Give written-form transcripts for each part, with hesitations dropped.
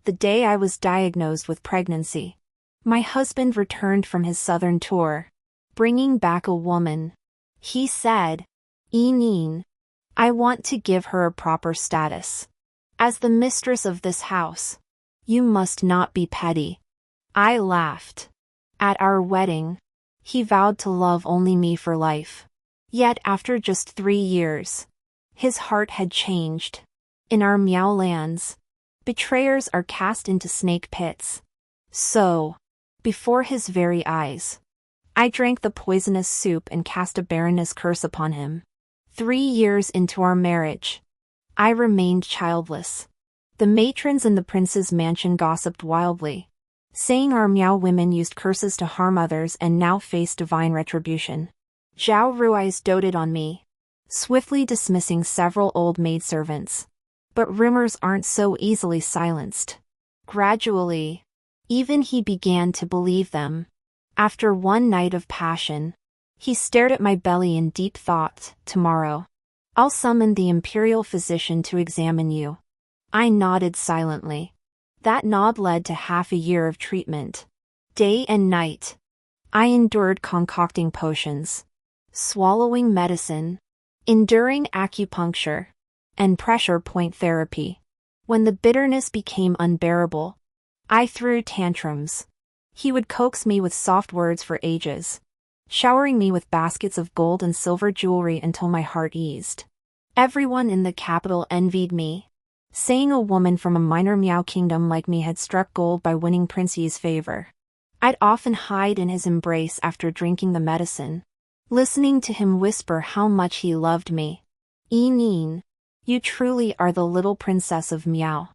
The day I was diagnosed with pregnancy, my husband returned from his southern tour, bringing back a woman. He said, "Inin, I want to give her a proper status. As the mistress of this house, you must not be petty." I laughed. At our wedding, he vowed to love only me for life. Yet after just 3 years, his heart had changed. In our Miao lands, betrayers are cast into snake pits. So, before his very eyes, I drank the poisonous soup and cast a barrenness curse upon him. 3 years into our marriage, I remained childless. The matrons in the prince's mansion gossiped wildly, saying our Miao women used curses to harm others and now face divine retribution. Zhao Rui's doted on me, swiftly dismissing several old maidservants. But rumors aren't so easily silenced. Gradually, even he began to believe them. After one night of passion, he stared at my belly in deep thought. "Tomorrow, I'll summon the imperial physician to examine you." I nodded silently. That nod led to half a year of treatment. Day and night, I endured concocting potions, swallowing medicine, enduring acupuncture, and pressure point therapy. When the bitterness became unbearable, I threw tantrums. He would coax me with soft words for ages, showering me with baskets of gold and silver jewelry until my heart eased. Everyone in the capital envied me, saying a woman from a minor Miao kingdom like me had struck gold by winning Prince Yi's favor. I'd often hide in his embrace after drinking the medicine, listening to him whisper how much he loved me. "Inin, you truly are the little princess of Miao.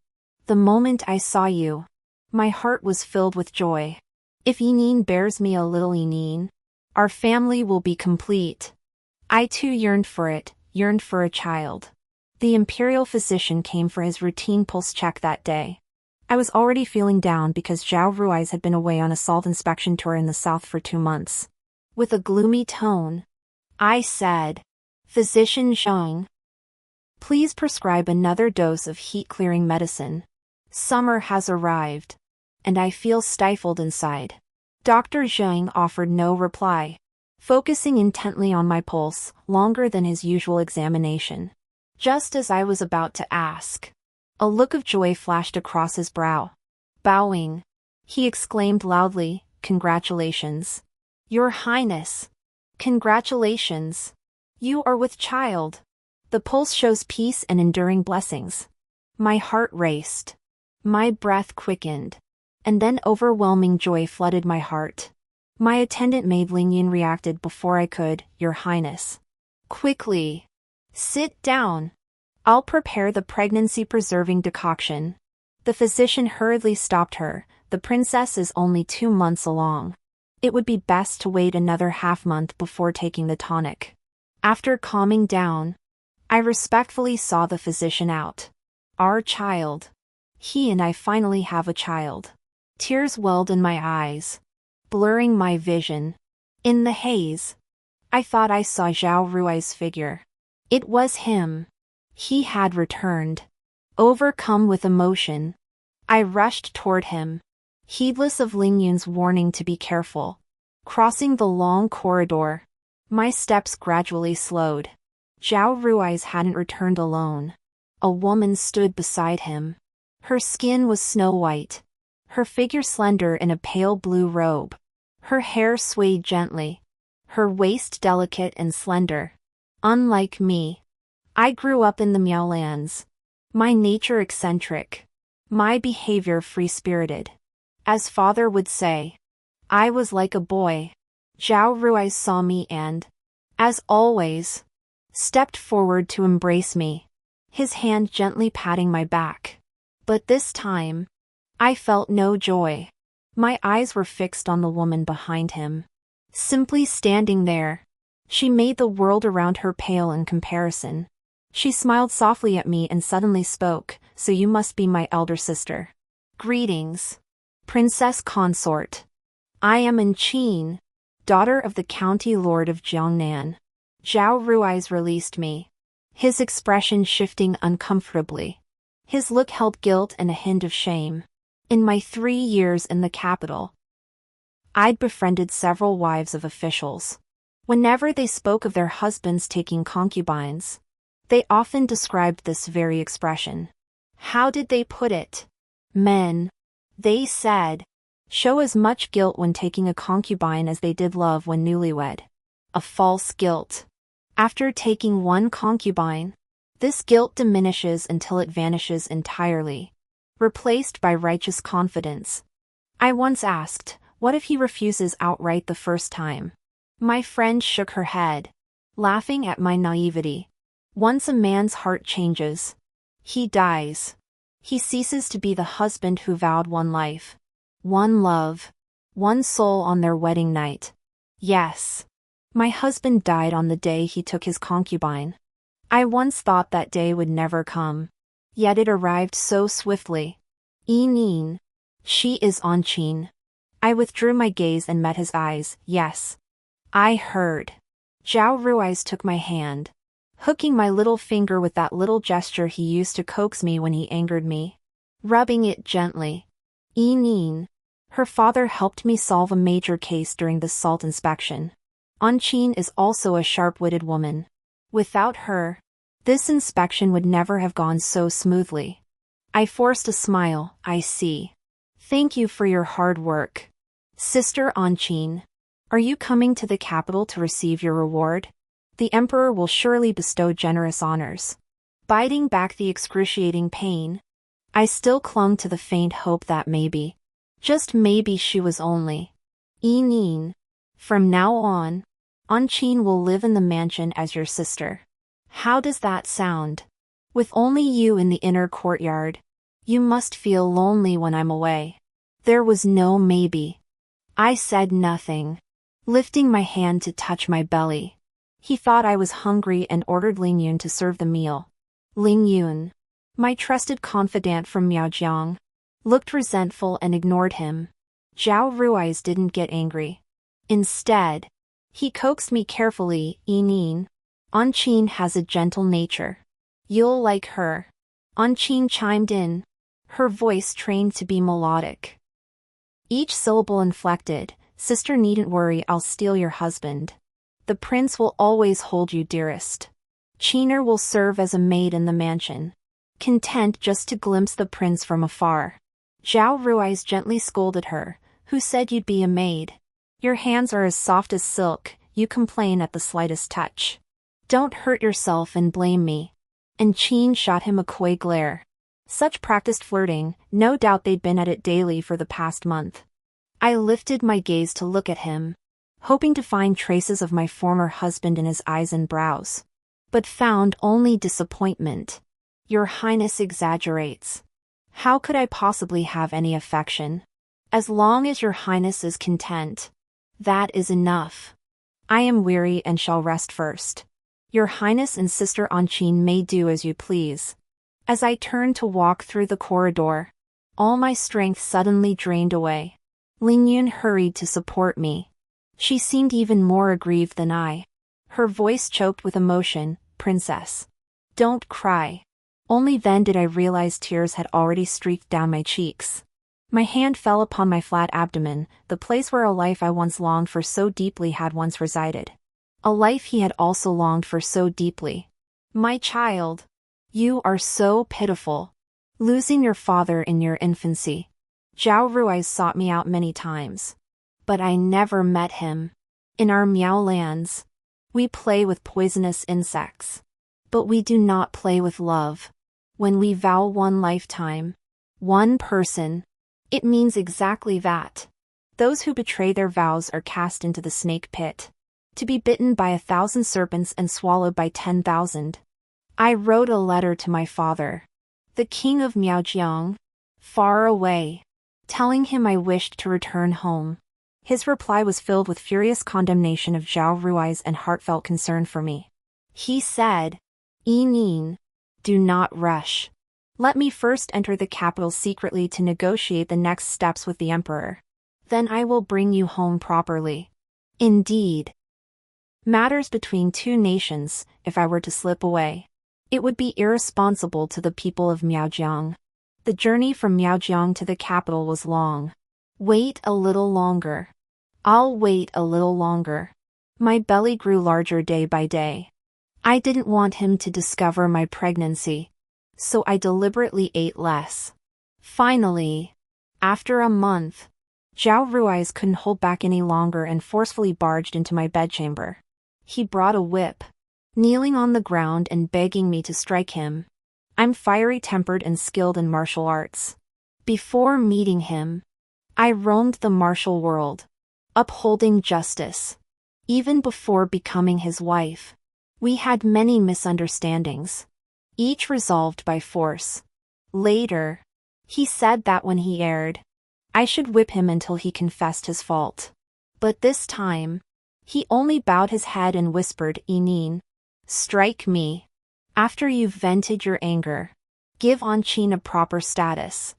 The moment I saw you, my heart was filled with joy. If Inin bears me a little Inin, our family will be complete." I too yearned for it, yearned for a child. The imperial physician came for his routine pulse check that day. I was already feeling down because Zhao Rui's had been away on a salt inspection tour in the south for 2 months. With a gloomy tone, I said, "Physician Zhang, please prescribe another dose of heat-clearing medicine. Summer has arrived, and I feel stifled inside." Dr. Zhang offered no reply, focusing intently on my pulse, longer than his usual examination. Just as I was about to ask, a look of joy flashed across his brow. Bowing, he exclaimed loudly, "Congratulations, Your Highness! Congratulations! You are with child. The pulse shows peace and enduring blessings." My heart raced. My breath quickened. And then overwhelming joy flooded my heart. My attendant maid Lingyan reacted before I could. "Your Highness, quickly, sit down. I'll prepare the pregnancy-preserving decoction." The physician hurriedly stopped her. "The princess is only 2 months along. It would be best to wait another half-month before taking the tonic." After calming down, I respectfully saw the physician out. "Our child. He and I finally have a child." Tears welled in my eyes, blurring my vision. In the haze, I thought I saw Zhao Rui's figure. It was him. He had returned. Overcome with emotion, I rushed toward him, heedless of Lingyun's warning to be careful. Crossing the long corridor, my steps gradually slowed. Zhao Rui's hadn't returned alone. A woman stood beside him. Her skin was snow-white, her figure slender in a pale blue robe. Her hair swayed gently, her waist delicate and slender. Unlike me, I grew up in the Miao lands. My nature eccentric, my behavior free-spirited. As father would say, I was like a boy. Zhao Rui saw me and, as always, stepped forward to embrace me, his hand gently patting my back. But this time, I felt no joy. My eyes were fixed on the woman behind him. Simply standing there, she made the world around her pale in comparison. She smiled softly at me and suddenly spoke, "So you must be my elder sister. Greetings, Princess Consort. I am Qin, daughter of the County Lord of Jiangnan." Zhao Rui's released me, his expression shifting uncomfortably. His look held guilt and a hint of shame. In my 3 years in the capital, I'd befriended several wives of officials. Whenever they spoke of their husbands taking concubines, they often described this very expression. How did they put it? Men, they said, show as much guilt when taking a concubine as they did love when newlywed. A false guilt. After taking one concubine, this guilt diminishes until it vanishes entirely, replaced by righteous confidence. I once asked, what if he refuses outright the first time? My friend shook her head, laughing at my naivety. Once a man's heart changes, he dies. He ceases to be the husband who vowed one life, one love, one soul on their wedding night. Yes. My husband died on the day he took his concubine. I once thought that day would never come. Yet it arrived so swiftly. Nin. She is Anchin. I withdrew my gaze and met his eyes. Yes. I heard. Zhao Ruiz took my hand, hooking my little finger with that little gesture he used to coax me when he angered me, rubbing it gently. Nin. Her father helped me solve a major case during the salt inspection. Anchin is also a sharp-witted woman. Without her, this inspection would never have gone so smoothly. I forced a smile. I see. Thank you for your hard work. Sister Anchin, are you coming to the capital to receive your reward? The emperor will surely bestow generous honors. Biting back the excruciating pain, I still clung to the faint hope that maybe, just maybe she was only Nin. From now on, Anchin will live in the mansion as your sister. How does that sound? With only you in the inner courtyard, you must feel lonely when I'm away. There was no maybe. I said nothing, lifting my hand to touch my belly. He thought I was hungry and ordered Ling Yun to serve the meal. Ling Yun, my trusted confidant from Miaojiang, looked resentful and ignored him. Zhao Ruiz didn't get angry. Instead, he coaxed me carefully. Nin. Anchin has a gentle nature. You'll like her. Anchin chimed in, her voice trained to be melodic. Each syllable inflected. Sister needn't worry, I'll steal your husband. The prince will always hold you dearest. Chiner will serve as a maid in the mansion, content just to glimpse the prince from afar. Zhao Ruiz gently scolded her. Who said you'd be a maid? Your hands are as soft as silk, you complain at the slightest touch. Don't hurt yourself and blame me. And Qin shot him a coy glare. Such practiced flirting, no doubt they'd been at it daily for the past month. I lifted my gaze to look at him, hoping to find traces of my former husband in his eyes and brows, but found only disappointment. Your Highness exaggerates. How could I possibly have any affection? As long as your Highness is content, that is enough. I am weary and shall rest first. Your Highness and Sister Anchin may do as you please. As I turned to walk through the corridor, all my strength suddenly drained away. Ling Yun hurried to support me. She seemed even more aggrieved than I. Her voice choked with emotion. Princess, don't cry. Only then did I realize tears had already streaked down my cheeks. My hand fell upon my flat abdomen, the place where a life I once longed for so deeply had once resided. A life he had also longed for so deeply. My child, you are so pitiful. Losing your father in your infancy. Zhao Ruiz sought me out many times. But I never met him. In our Miao lands, we play with poisonous insects. But we do not play with love. When we vow one lifetime, one person, it means exactly that. Those who betray their vows are cast into the snake pit, to be bitten by 1,000 serpents and swallowed by 10,000. I wrote a letter to my father, the king of Miaojiang, far away, telling him I wished to return home. His reply was filled with furious condemnation of Zhao Ruiz and heartfelt concern for me. He said, Nin, do not rush. Let me first enter the capital secretly to negotiate the next steps with the emperor. Then I will bring you home properly. Indeed. Matters between two nations, if I were to slip away, it would be irresponsible to the people of Miaojiang. The journey from Miaojiang to the capital was long. Wait a little longer. I'll wait a little longer. My belly grew larger day by day. I didn't want him to discover my pregnancy, so I deliberately ate less. Finally, after a month, Zhao Rui's couldn't hold back any longer and forcefully barged into my bedchamber. He brought a whip, kneeling on the ground and begging me to strike him. I'm fiery-tempered and skilled in martial arts. Before meeting him, I roamed the martial world, upholding justice. Even before becoming his wife, we had many misunderstandings, each resolved by force. Later, he said that when he erred, I should whip him until he confessed his fault. But this time, he only bowed his head and whispered, "Inin, strike me. After you've vented your anger, give Anqin a proper status."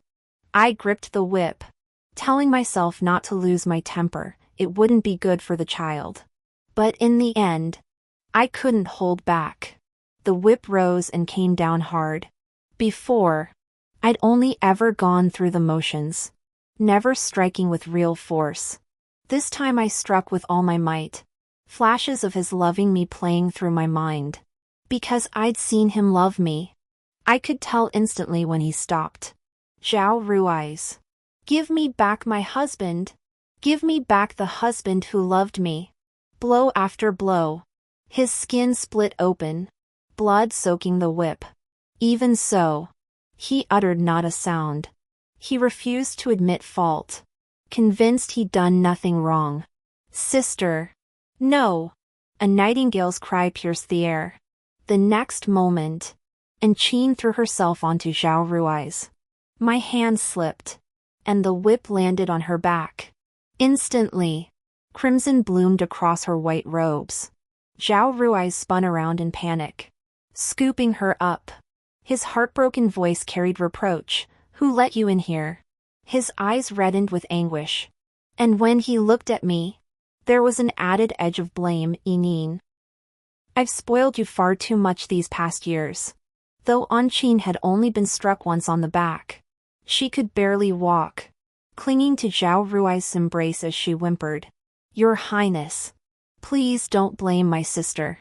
I gripped the whip, telling myself not to lose my temper, it wouldn't be good for the child. But in the end, I couldn't hold back. The whip rose and came down hard. Before, I'd only ever gone through the motions, never striking with real force. This time I struck with all my might, flashes of his loving me playing through my mind. Because I'd seen him love me, I could tell instantly when he stopped. Zhao Rui's. Give me back my husband. Give me back the husband who loved me. Blow after blow. His skin split open, blood soaking the whip. Even so, he uttered not a sound. He refused to admit fault, convinced he'd done nothing wrong. "Sister, no!" A nightingale's cry pierced the air. The next moment, Anqin threw herself onto Zhao Rui's. My hand slipped, and the whip landed on her back. Instantly, crimson bloomed across her white robes. Zhao Rui spun around in panic, scooping her up. His heartbroken voice carried reproach. "Who let you in here?" His eyes reddened with anguish. And when he looked at me, there was an added edge of blame. "Inin, I've spoiled you far too much these past years." Though Anqin had only been struck once on the back, she could barely walk, clinging to Zhao Rui's embrace as she whimpered, "Your Highness, please don't blame my sister.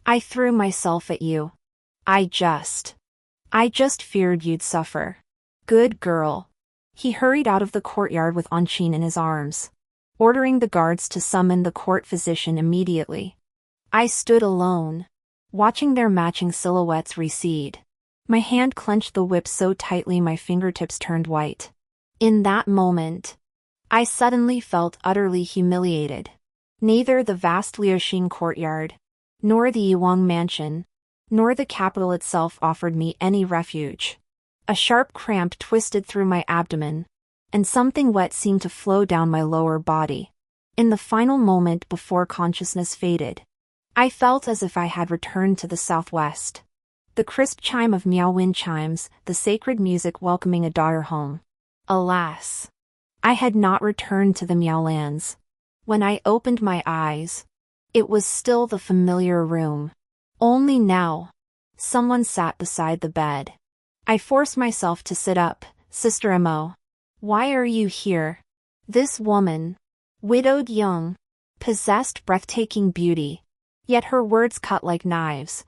I threw myself at you. I just feared you'd suffer." "Good girl." He hurried out of the courtyard with Anqin in his arms, ordering the guards to summon the court physician immediately. I stood alone, watching their matching silhouettes recede. My hand clenched the whip so tightly my fingertips turned white. In that moment, I suddenly felt utterly humiliated. Neither the vast Liuxing courtyard, nor the Yuang mansion, nor the capital itself offered me any refuge. A sharp cramp twisted through my abdomen, and something wet seemed to flow down my lower body. In the final moment before consciousness faded, I felt as if I had returned to the southwest. The crisp chime of Miaojiang chimes, the sacred music welcoming a daughter home. Alas, I had not returned to the Miaolands. When I opened my eyes, it was still the familiar room. Only now, someone sat beside the bed. I forced myself to sit up. "Sister Mo, why are you here?" This woman, widowed young, possessed breathtaking beauty, yet her words cut like knives.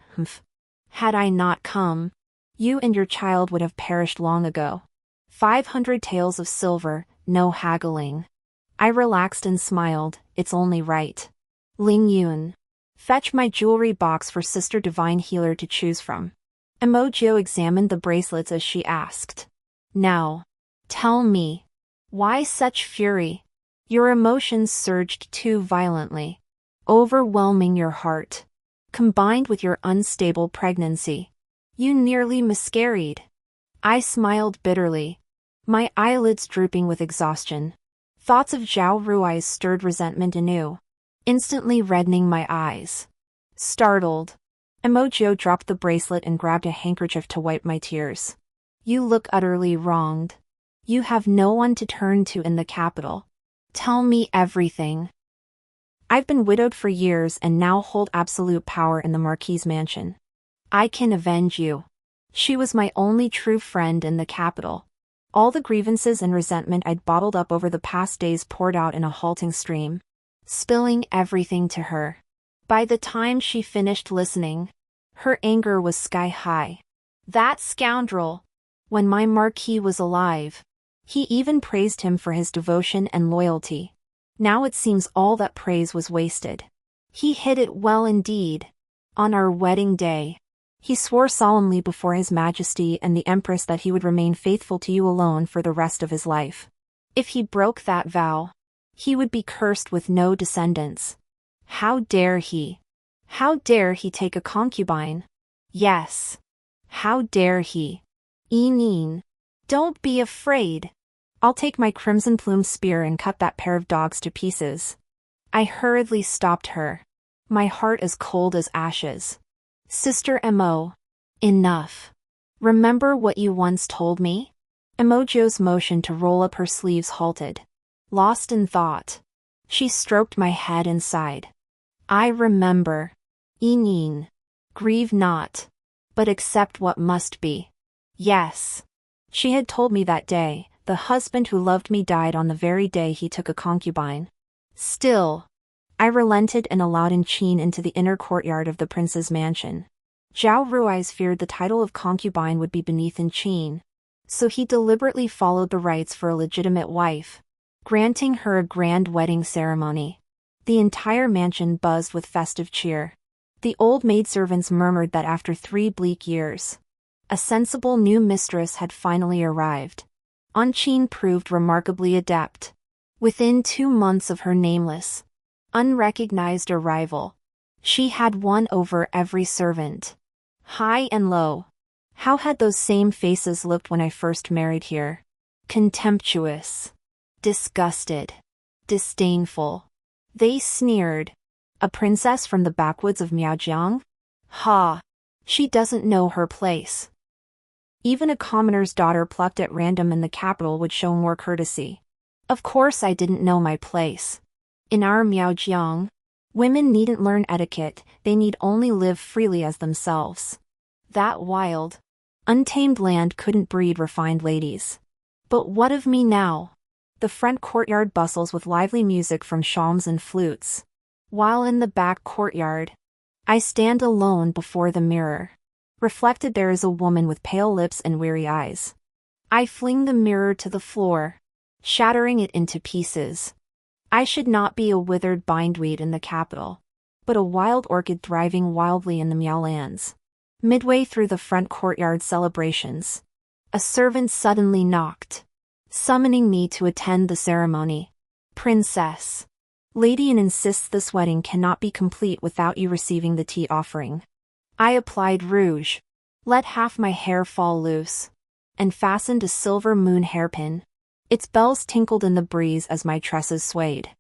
"Had I not come, you and your child would have perished long ago. 500 taels of silver, no haggling." I relaxed and smiled. "It's only right. Ling Yun, fetch my jewelry box for Sister Divine Healer to choose from." Miaojiang examined the bracelets as she asked, "Now, tell me, why such fury?" Your emotions surged too violently, overwhelming your heart, combined with your unstable pregnancy. You nearly miscarried. I smiled bitterly, my eyelids drooping with exhaustion. Thoughts of Zhao Rui's stirred resentment anew, instantly reddening my eyes. Startled, Miaojiang dropped the bracelet and grabbed a handkerchief to wipe my tears. "You look utterly wronged. You have no one to turn to in the capital. Tell me everything." "I've been widowed for years and now hold absolute power in the Marquis's mansion. I can avenge you. She was my only true friend in the capital. All the grievances and resentment I'd bottled up over the past days poured out in a halting stream, spilling everything to her. By the time she finished listening, her anger was sky high. That scoundrel! When my Marquis was alive, he even praised him for his devotion and loyalty. Now it seems all that praise was wasted. He hid it well indeed. On our wedding day, he swore solemnly before His Majesty and the Empress that he would remain faithful to you alone for the rest of his life. If he broke that vow, he would be cursed with no descendants. How dare he? How dare he take a concubine? Yes. How dare he? Nin, don't be afraid. I'll take my crimson plume spear and cut that pair of dogs to pieces. I hurriedly stopped her, my heart as cold as ashes. Sister Mo, enough. Remember what you once told me? Emojo's motion to roll up her sleeves halted. Lost in thought, she stroked my head and sighed. I remember. Nin, grieve not, but accept what must be. Yes. She had told me that day, the husband who loved me died on the very day he took a concubine. Still, I relented and allowed Qin into the inner courtyard of the prince's mansion. Zhao Rui's feared the title of concubine would be beneath Qin, so he deliberately followed the rites for a legitimate wife, granting her a grand wedding ceremony. The entire mansion buzzed with festive cheer. The old maidservants murmured that after 3 bleak years, a sensible new mistress had finally arrived. Qin proved remarkably adept. Within 2 months of her nameless, unrecognized arrival, she had won over every servant, high and low. How had those same faces looked when I first married here? Contemptuous, disgusted, disdainful. They sneered. A princess from the backwoods of Miaojiang? Ha! She doesn't know her place. Even a commoner's daughter plucked at random in the capital would show more courtesy. Of course I didn't know my place. In our Miaojiang, women needn't learn etiquette, they need only live freely as themselves. That wild, untamed land couldn't breed refined ladies. But what of me now? The front courtyard bustles with lively music from shawms and flutes, while in the back courtyard, I stand alone before the mirror. Reflected there is a woman with pale lips and weary eyes. I fling the mirror to the floor, shattering it into pieces. I should not be a withered bindweed in the capital, but a wild orchid thriving wildly in the Miaolands. Midway through the front courtyard celebrations, a servant suddenly knocked, summoning me to attend the ceremony. Princess, Lady An insists this wedding cannot be complete without you receiving the tea offering. I applied rouge, let half my hair fall loose, and fastened a silver moon hairpin. Its bells tinkled in the breeze as my tresses swayed.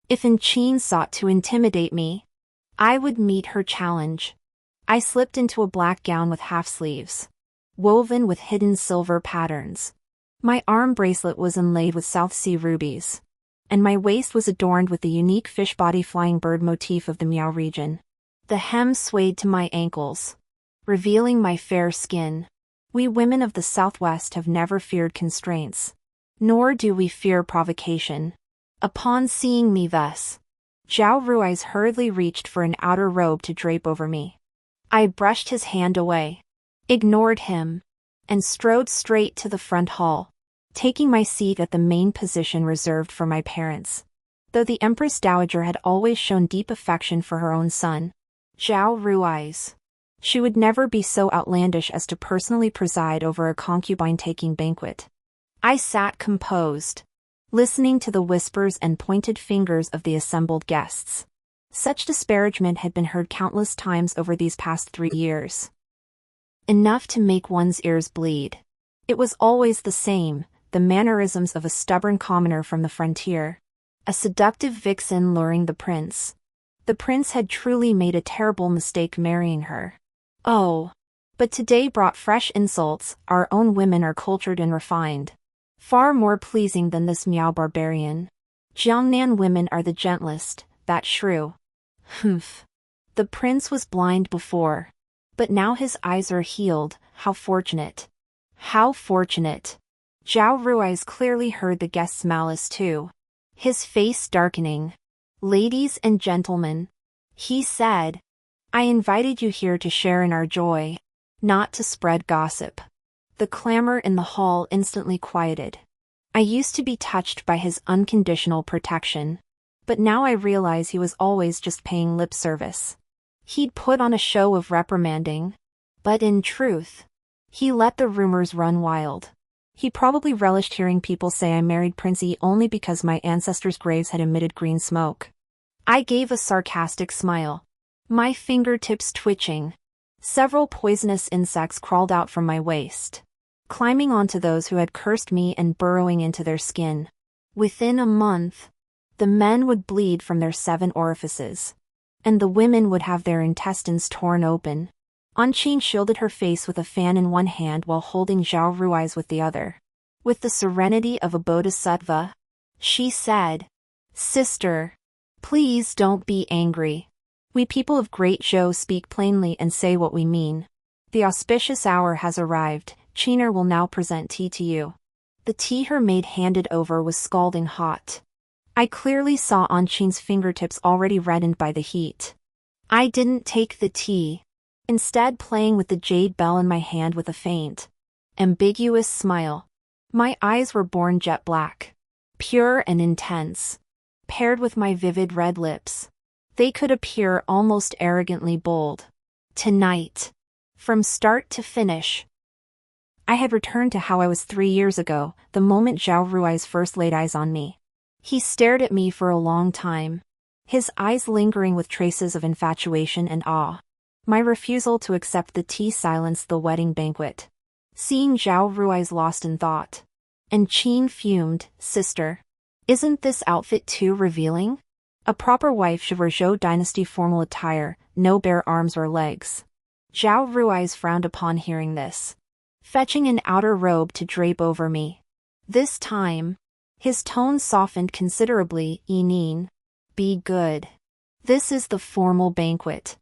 If Qin sought to intimidate me, I would meet her challenge. I slipped into a black gown with half sleeves, woven with hidden silver patterns. My arm bracelet was inlaid with South Sea rubies, and my waist was adorned with the unique fish body flying bird motif of the Miao region. The hem swayed to my ankles, revealing my fair skin. We women of the Southwest have never feared constraints, nor do we fear provocation. Upon seeing me thus, Zhao Rui's hurriedly reached for an outer robe to drape over me. I brushed his hand away, ignored him, and strode straight to the front hall, taking my seat at the main position reserved for my parents. Though the Empress Dowager had always shown deep affection for her own son, Zhao Rui's, she would never be so outlandish as to personally preside over a concubine-taking banquet. I sat composed, listening to the whispers and pointed fingers of the assembled guests. Such disparagement had been heard countless times over these past 3 years. Enough to make one's ears bleed. It was always the same, the mannerisms of a stubborn commoner from the frontier, a seductive vixen luring the prince. The prince had truly made a terrible mistake marrying her. Oh, but today brought fresh insults. Our own women are cultured and refined, far more pleasing than this Miao barbarian. Jiangnan women are the gentlest, that shrew. Humph. The prince was blind before, but now his eyes are healed. How fortunate. How fortunate. Zhao Rui's clearly heard the guest's malice too. His face darkening. "Ladies and gentlemen," he said, "I invited you here to share in our joy, not to spread gossip." The clamor in the hall instantly quieted. I used to be touched by his unconditional protection, but now I realize he was always just paying lip service. He'd put on a show of reprimanding, but in truth, he let the rumors run wild. He probably relished hearing people say I married Prince E only because my ancestors' graves had emitted green smoke. I gave a sarcastic smile, my fingertips twitching. Several poisonous insects crawled out from my waist, climbing onto those who had cursed me and burrowing into their skin. Within a month, the men would bleed from their 7 orifices, and the women would have their intestines torn open. Anqing shielded her face with a fan in one hand while holding Zhao Rui's with the other. With the serenity of a bodhisattva, she said, "Sister, please don't be angry. We people of Great Zhou speak plainly and say what we mean. The auspicious hour has arrived. Qiner will now present tea to you." The tea her maid handed over was scalding hot. I clearly saw Anqing's fingertips already reddened by the heat. I didn't take the tea, instead playing with the jade bell in my hand with a faint, ambiguous smile. My eyes were born jet black, pure and intense, paired with my vivid red lips. They could appear almost arrogantly bold. Tonight, from start to finish, I had returned to how I was 3 years ago, the moment Zhao Rui's first laid eyes on me. He stared at me for a long time, his eyes lingering with traces of infatuation and awe. My refusal to accept the tea silenced the wedding banquet. Seeing Zhao Rui's lost in thought, and Qin fumed, "Sister, isn't this outfit too revealing? A proper wife should wear Zhou dynasty formal attire, no bare arms or legs." Zhao Rui's frowned upon hearing this, fetching an outer robe to drape over me. This time, his tone softened considerably. "Yining, be good. This is the formal banquet.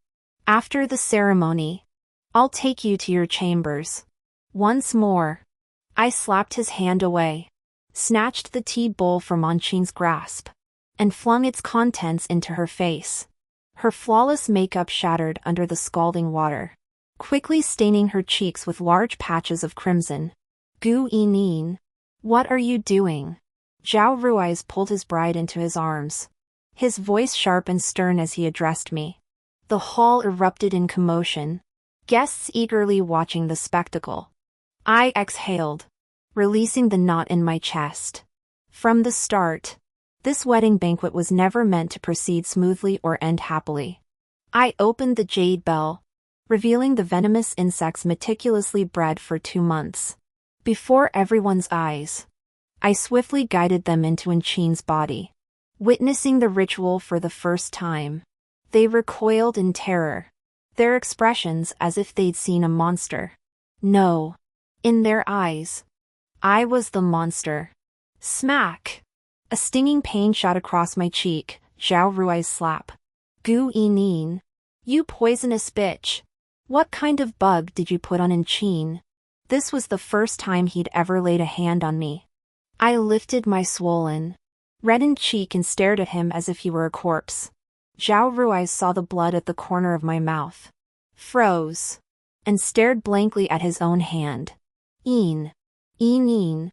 After the ceremony, I'll take you to your chambers." Once more, I slapped his hand away, snatched the tea bowl from Anqing's grasp, and flung its contents into her face. Her flawless makeup shattered under the scalding water, quickly staining her cheeks with large patches of crimson. "Gu Yining, what are you doing?" Zhao Rui's pulled his bride into his arms, his voice sharp and stern as he addressed me. The hall erupted in commotion, guests eagerly watching the spectacle. I exhaled, releasing the knot in my chest. From the start, this wedding banquet was never meant to proceed smoothly or end happily. I opened the jade bell, revealing the venomous insects meticulously bred for 2 months. Before everyone's eyes, I swiftly guided them into Anqing's body. Witnessing the ritual for the first time, they recoiled in terror, their expressions as if they'd seen a monster. No. In their eyes, I was the monster. Smack! A stinging pain shot across my cheek. Zhao Rui's slap. "Gu Yining, you poisonous bitch. What kind of bug did you put on Anqing?" This was the first time he'd ever laid a hand on me. I lifted my swollen, reddened cheek and stared at him as if he were a corpse. Zhao Rui's saw the blood at the corner of my mouth, froze, and stared blankly at his own hand. Yining,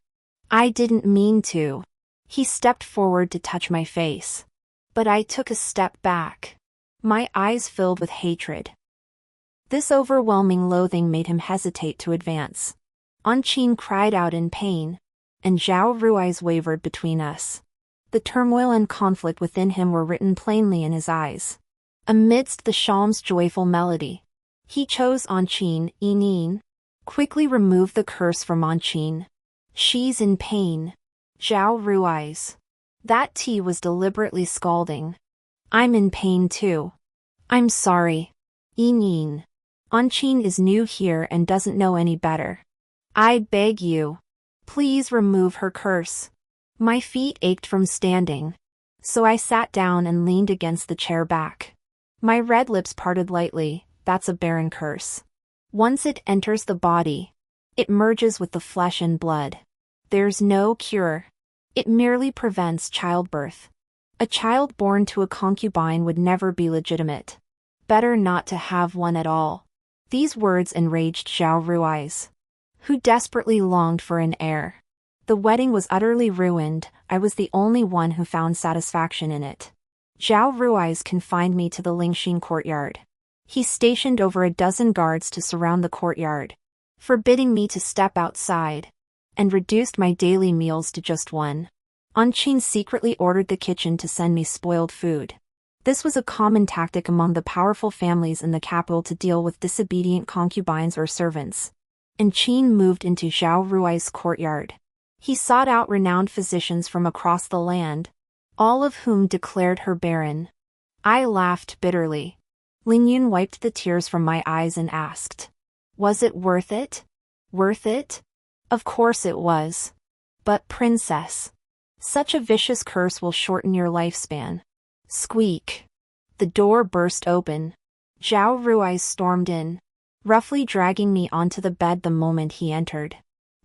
I didn't mean to." He stepped forward to touch my face, but I took a step back, my eyes filled with hatred. This overwhelming loathing made him hesitate to advance. Anqing cried out in pain, and Zhao Rui's wavered between us. The turmoil and conflict within him were written plainly in his eyes. Amidst the sham's joyful melody, he chose Anqing. "Yining, quickly remove the curse from Anqing. She's in pain." Zhao Rui's. That tea was deliberately scalding. "I'm in pain too. I'm sorry. Yining, Anqing is new here and doesn't know any better. I beg you, please remove her curse." My feet ached from standing, so I sat down and leaned against the chair back. My red lips parted lightly. "That's a barren curse. Once it enters the body, it merges with the flesh and blood. There's no cure. It merely prevents childbirth. A child born to a concubine would never be legitimate. Better not to have one at all. These words enraged Zhao Rui's, who desperately longed for an heir. The wedding was utterly ruined. I was the only one who found satisfaction in it. Zhao Rui's confined me to the Lingxin courtyard. He stationed over a dozen guards to surround the courtyard, forbidding me to step outside, and reduced my daily meals to just one. Anqing secretly ordered the kitchen to send me spoiled food. This was a common tactic among the powerful families in the capital to deal with disobedient concubines or servants. Anqing moved into Zhao Rui's courtyard. He sought out renowned physicians from across the land, all of whom declared her barren. I laughed bitterly. Lingyun wiped the tears from my eyes and asked, "Was it worth it?" "Worth it? Of course it was. But princess, such a vicious curse will shorten your lifespan." Squeak. The door burst open. Zhao Rui stormed in, roughly dragging me onto the bed the moment he entered.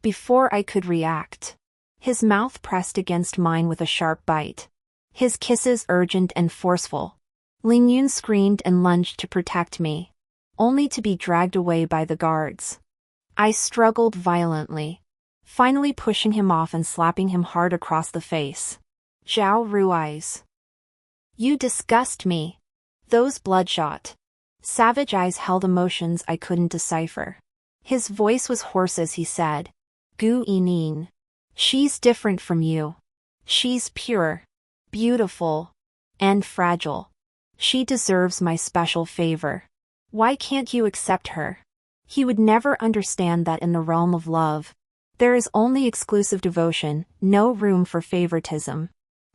Before I could react, his mouth pressed against mine with a sharp bite. His kisses urgent and forceful. Lingyun screamed and lunged to protect me, only to be dragged away by the guards. I struggled violently, finally pushing him off and slapping him hard across the face. Zhao Rui's. "You disgust me." Those bloodshot, savage eyes held emotions I couldn't decipher. His voice was hoarse as he said, "Gu Yining. She's different from you. She's pure, beautiful, and fragile. She deserves my special favor. Why can't you accept her?" He would never understand that in the realm of love, there is only exclusive devotion, no room for favoritism.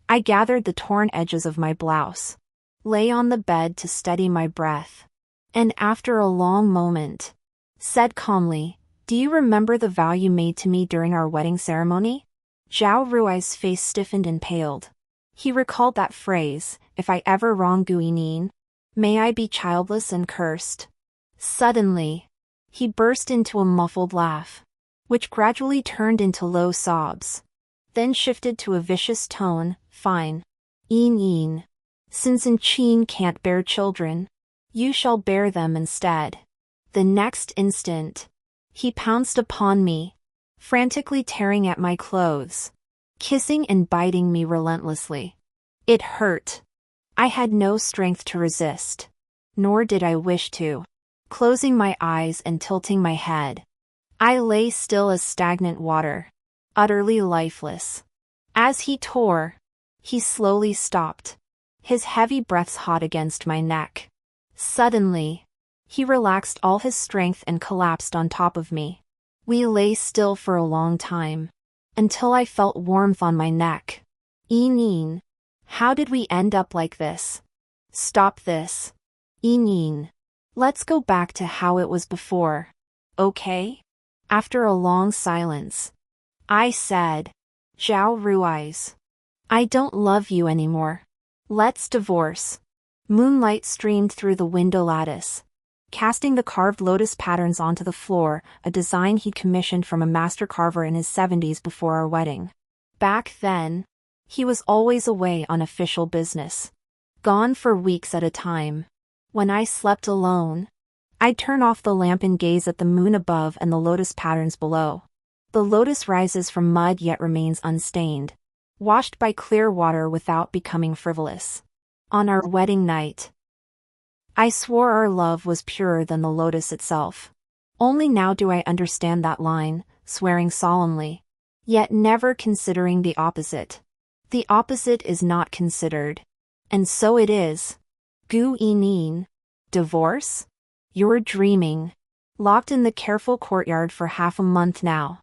I gathered the torn edges of my blouse, lay on the bed to steady my breath, and after a long moment, said calmly, "Do you remember the vow you made to me during our wedding ceremony?" Zhao Rui's face stiffened and paled. He recalled that phrase, "If I ever wrong Gu Yining, may I be childless and cursed." Suddenly, he burst into a muffled laugh, which gradually turned into low sobs, then shifted to a vicious tone, "Fine. Yin. Since Anqing can't bear children, you shall bear them instead." The next instant, he pounced upon me, frantically tearing at my clothes, kissing and biting me relentlessly. It hurt. I had no strength to resist, nor did I wish to. Closing my eyes and tilting my head, I lay still as stagnant water, utterly lifeless. As he tore, he slowly stopped, his heavy breaths hot against my neck. Suddenly, he relaxed all his strength and collapsed on top of me. We lay still for a long time, until I felt warmth on my neck. "Yining, how did we end up like this? Stop this. Yining, let's go back to how it was before, okay?" After a long silence, I said, "Zhao Rui's, I don't love you anymore. Let's divorce." Moonlight streamed through the window lattice, casting the carved lotus patterns onto the floor, a design he'd commissioned from a master carver in his 70s before our wedding. Back then, he was always away on official business, gone for weeks at a time. When I slept alone, I'd turn off the lamp and gaze at the moon above and the lotus patterns below. The lotus rises from mud yet remains unstained, washed by clear water without becoming frivolous. On our wedding night, I swore our love was purer than the lotus itself. Only now do I understand that line, swearing solemnly, yet never considering the opposite. The opposite is not considered. And so it is. Gu Yining, divorce? You're dreaming. Locked in the careful courtyard for half a month now.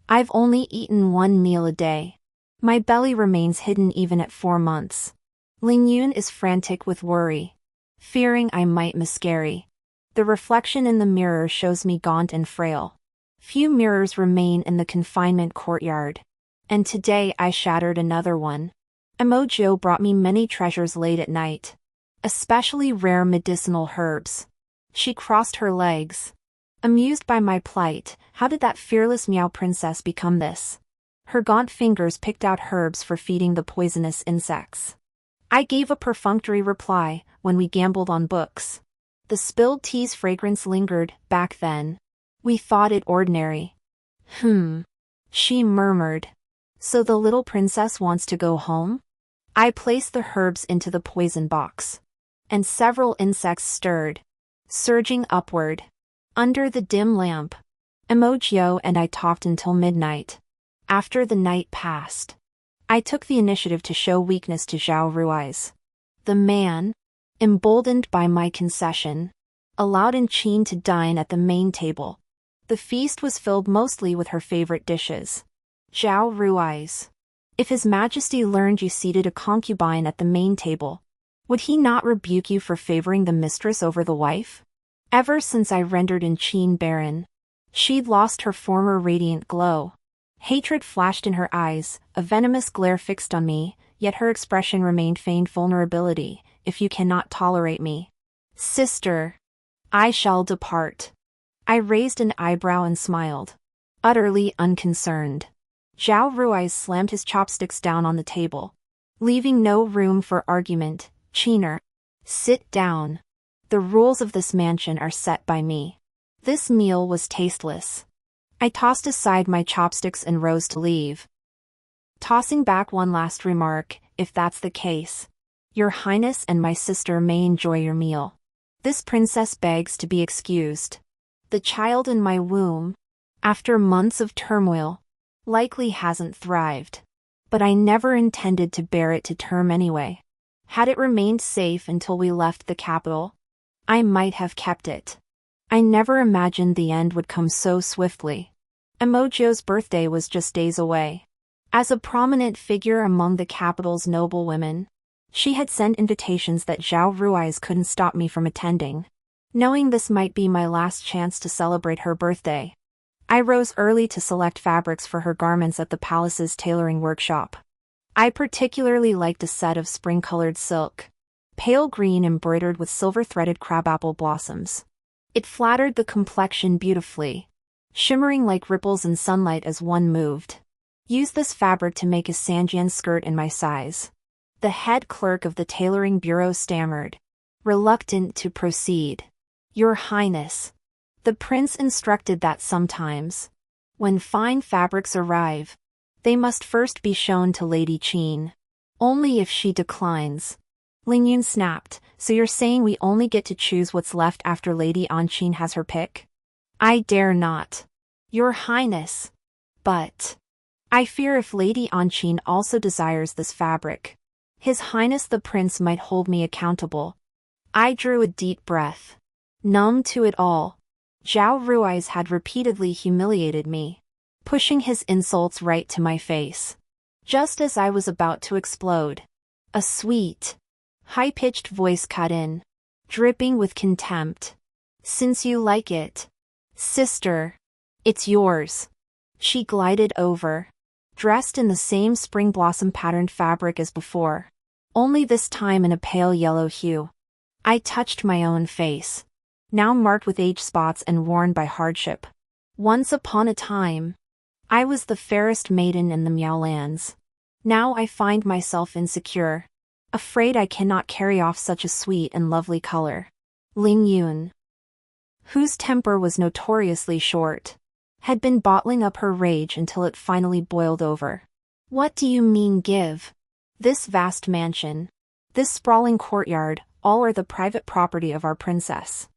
I've only eaten one meal a day. My belly remains hidden even at 4 months. Lingyun is frantic with worry, fearing I might miscarry. The reflection in the mirror shows me gaunt and frail. Few mirrors remain in the confinement courtyard, and today I shattered another one. Miaojiang brought me many treasures late at night, especially rare medicinal herbs. She crossed her legs, amused by my plight. How did that fearless Miao princess become this? Her gaunt fingers picked out herbs for feeding the poisonous insects. I gave a perfunctory reply when we gambled on books. The spilled tea's fragrance lingered back then. We thought it ordinary. She murmured. So the little princess wants to go home? I placed the herbs into the poison box. And several insects stirred, surging upward. Under the dim lamp, Miaojiang and I talked until midnight. After the night passed, I took the initiative to show weakness to Zhao Rui's. The man, emboldened by my concession, allowed Qin to dine at the main table. The feast was filled mostly with her favorite dishes. Zhao Rui's. If His Majesty learned you seated a concubine at the main table, would he not rebuke you for favoring the mistress over the wife? Ever since I rendered Qin barren, she'd lost her former radiant glow. Hatred flashed in her eyes, a venomous glare fixed on me, yet her expression remained feigned vulnerability. If you cannot tolerate me, sister, I shall depart. I raised an eyebrow and smiled, utterly unconcerned. Zhao Rui slammed his chopsticks down on the table, leaving no room for argument. Qiner, sit down. The rules of this mansion are set by me. This meal was tasteless. I tossed aside my chopsticks and rose to leave. Tossing back one last remark, if that's the case, Your Highness and my sister may enjoy your meal. This princess begs to be excused. The child in my womb, after months of turmoil, likely hasn't thrived. But I never intended to bear it to term anyway. Had it remained safe until we left the capital, I might have kept it. I never imagined the end would come so swiftly. Miaojiang's birthday was just days away. As a prominent figure among the capital's noble women, she had sent invitations that Zhao Rui's couldn't stop me from attending. Knowing this might be my last chance to celebrate her birthday, I rose early to select fabrics for her garments at the palace's tailoring workshop. I particularly liked a set of spring-colored silk, pale green embroidered with silver-threaded crabapple blossoms. It flattered the complexion beautifully, shimmering like ripples in sunlight as one moved. Use this fabric to make a Sanjian skirt in my size. The head clerk of the tailoring bureau stammered, reluctant to proceed. Your Highness. The prince instructed that sometimes, when fine fabrics arrive, they must first be shown to Lady Qin. Only if she declines. Ling Yun snapped, so you're saying we only get to choose what's left after Lady Qin has her pick? I dare not. Your Highness. But I fear if Lady Qin also desires this fabric, His Highness the Prince might hold me accountable. I drew a deep breath. Numb to it all, Zhao Rui's had repeatedly humiliated me, pushing his insults right to my face. Just as I was about to explode, a sweet, high-pitched voice cut in, dripping with contempt. Since you like it, sister, it's yours. She glided over, dressed in the same spring blossom patterned fabric as before, only this time in a pale yellow hue. I touched my own face, now marked with age spots and worn by hardship. Once upon a time, I was the fairest maiden in the Miaolands. Now I find myself insecure, afraid I cannot carry off such a sweet and lovely color. Ling Yun, whose temper was notoriously short, had been bottling up her rage until it finally boiled over. What do you mean give? This vast mansion, this sprawling courtyard, all are the private property of our princess.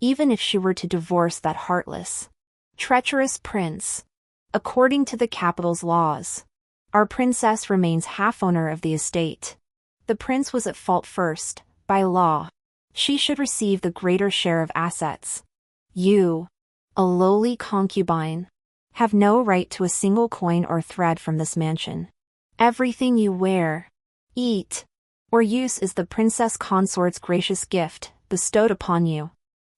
Even if she were to divorce that heartless, treacherous prince, according to the capital's laws, our princess remains half-owner of the estate. The prince was at fault first, by law. She should receive the greater share of assets. You, a lowly concubine, have no right to a single coin or thread from this mansion. Everything you wear, eat, or use is the princess consort's gracious gift, bestowed upon you.